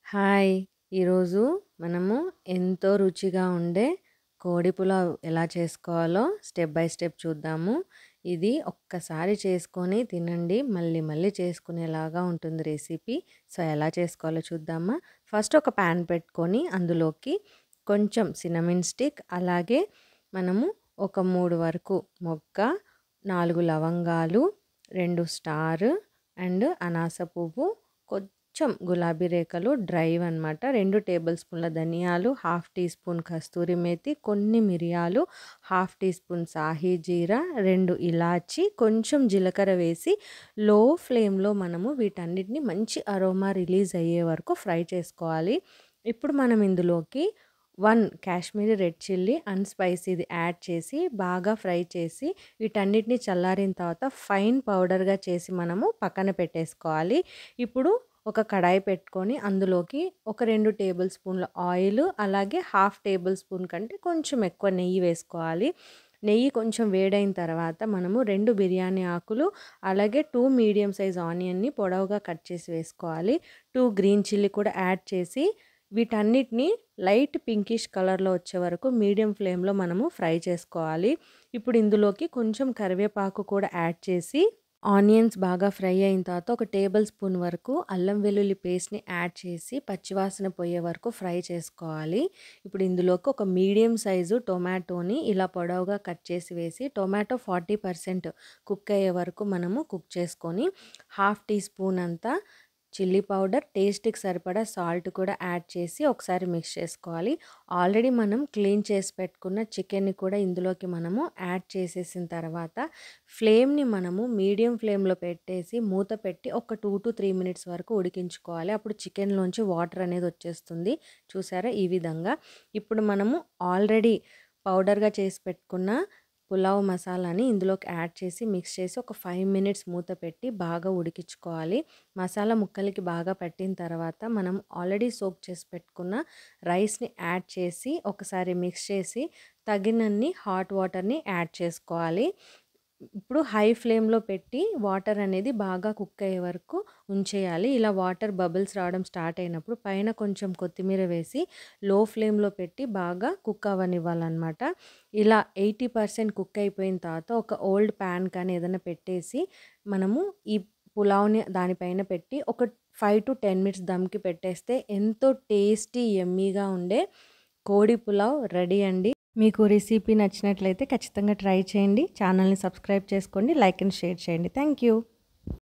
Hi! ఈరోజు మనము ఎంతో రుచిగా ఉండే కోడి పులావ్ ఎలా చేసుకోవాలో స్టెప్ బై స్టెప్ చూద్దాము. ఇది ఒక్కసారి చేసుకొని తినండి. మళ్ళీ మళ్ళీ చేసుకునేలాగా ఉంటుంది రెసిపీ. సో, ఎలా చేసుకోవాలో చూద్దామా? ఫస్ట్ ఒక పాన్ పెట్టుకొని అందులోకి కొంచెం సినమన్ స్టిక్, అలాగే మనము ఒక 3 వరకు మొగ్గ, 4 లవంగాలు, 2 స్టార్ అండ్ అనాస పువ్వు, కొంచెం గులాబీ రేఖలు డ్రైవన్నమాట, 2 టేబుల్ స్పూన్ల ధనియాలు, హాఫ్ టీ స్పూన్ కస్తూరి మేతి, కొన్ని మిరియాలు, హాఫ్ టీ స్పూన్ సాహీ జీరా, 2 ఇలాచి, కొంచెం జీలకర్ర వేసి లో ఫ్లేమ్లో మనము వీటన్నిటిని మంచి అరోమా రిలీజ్ అయ్యే వరకు ఫ్రై చేసుకోవాలి. ఇప్పుడు మనం ఇందులోకి 1 కాశ్మీరీ రెడ్ చిల్లీ అండ్ స్పైసీది యాడ్ చేసి బాగా ఫ్రై చేసి వీటన్నిటిని చల్లారిన తర్వాత ఫైన్ పౌడర్గా చేసి మనము పక్కన పెట్టేసుకోవాలి. ఇప్పుడు ఒక కడాయి పెట్టుకొని అందులోకి ఒక 2 టేబుల్ స్పూన్ల ఆయిల్, అలాగే హాఫ్ టేబుల్ స్పూన్ కంటే కొంచెం ఎక్కువ నెయ్యి వేసుకోవాలి. నెయ్యి కొంచెం వేడైన తర్వాత మనము 2 బిర్యానీ ఆకులు, అలాగే 2 మీడియం సైజ్ ఆనియన్ని పొడవుగా కట్ చేసి వేసుకోవాలి. 2 గ్రీన్ చిల్లీ కూడా యాడ్ చేసి వీటన్నిటిని లైట్ పింకిష్ కలర్లో వచ్చే వరకు మీడియం ఫ్లేమ్లో మనము ఫ్రై చేసుకోవాలి. ఇప్పుడు ఇందులోకి కొంచెం కరివేపాకు కూడా యాడ్ చేసి ఆనియన్స్ బాగా ఫ్రై అయిన తర్వాత ఒక టేబుల్ స్పూన్ వరకు అల్లం వెల్లుల్లి పేస్ట్ని యాడ్ చేసి పచ్చివాసన పోయే వరకు ఫ్రై చేసుకోవాలి. ఇప్పుడు ఇందులోకి ఒక మీడియం సైజు టొమాటోని ఇలా పొడవుగా కట్ చేసి వేసి టొమాటో 40% కుక్ అయ్యే వరకు మనము కుక్ చేసుకొని హాఫ్ టీ స్పూన్ అంతా చిల్లీ పౌడర్, టేస్ట్‌కి సరిపడా సాల్ట్ కూడా యాడ్ చేసి ఒకసారి మిక్స్ చేసుకోవాలి. ఆల్రెడీ మనం క్లీన్ చేసి పెట్టుకున్న చికెన్‌ని కూడా ఇందులోకి మనము యాడ్ చేసేసిన తర్వాత ఫ్లేమ్‌ని మనము మీడియం ఫ్లేమ్‌లో పెట్టేసి మూత పెట్టి ఒక 2-3 మినిట్స్ వరకు ఉడికించుకోవాలి. అప్పుడు చికెన్‌లోంచి వాటర్ అనేది వచ్చేస్తుంది. చూసారా ఈ విధంగా. ఇప్పుడు మనము ఆల్రెడీ పౌడర్‌గా చేసి పెట్టుకున్న పులావ్ మసాలాని ఇందులోకి యాడ్ చేసి మిక్స్ చేసి ఒక 5 మినిట్స్ మూత పెట్టి బాగా ఉడికించుకోవాలి. మసాలా ముక్కలకి బాగా పట్టిన తర్వాత మనం ఆల్రెడీ సోక్ చేసి పెట్టుకున్న రైస్‌ని యాడ్ చేసి ఒకసారి మిక్స్ చేసి తగినన్ని హాట్ వాటర్‌ని యాడ్ చేసుకోవాలి. ఇప్పుడు హై ఫ్లేమ్‌లో పెట్టి వాటర్ అనేది బాగా కుక్ అయ్యే వరకు ఉంచేయాలి. ఇలా వాటర్ బబుల్స్ రావడం స్టార్ట్ అయినప్పుడు పైన కొంచెం కొత్తిమీర వేసి లో ఫ్లేమ్‌లో పెట్టి బాగా కుక్ అవ్వనివ్వాలన్నమాట. ఇలా 80% కుక్ అయిపోయిన తర్వాత ఒక ఓల్డ్ ప్యాన్ కానీ ఏదైనా పెట్టేసి మనము ఈ పులావ్‌ని దానిపైన పెట్టి ఒక 5-10 మినిట్స్ దమ్‌కి పెట్టేస్తే ఎంతో టేస్టీ యమ్మీగా ఉండే కోడి పులావ్ రెడీ అండి. మీకు రెసిపీ నచ్చినట్లయితే ఖచ్చితంగా ట్రై చేయండి. ఛానల్‌ని సబ్స్క్రైబ్ చేసుకోండి. లైక్ అండ్ షేర్ చేయండి. Thank you.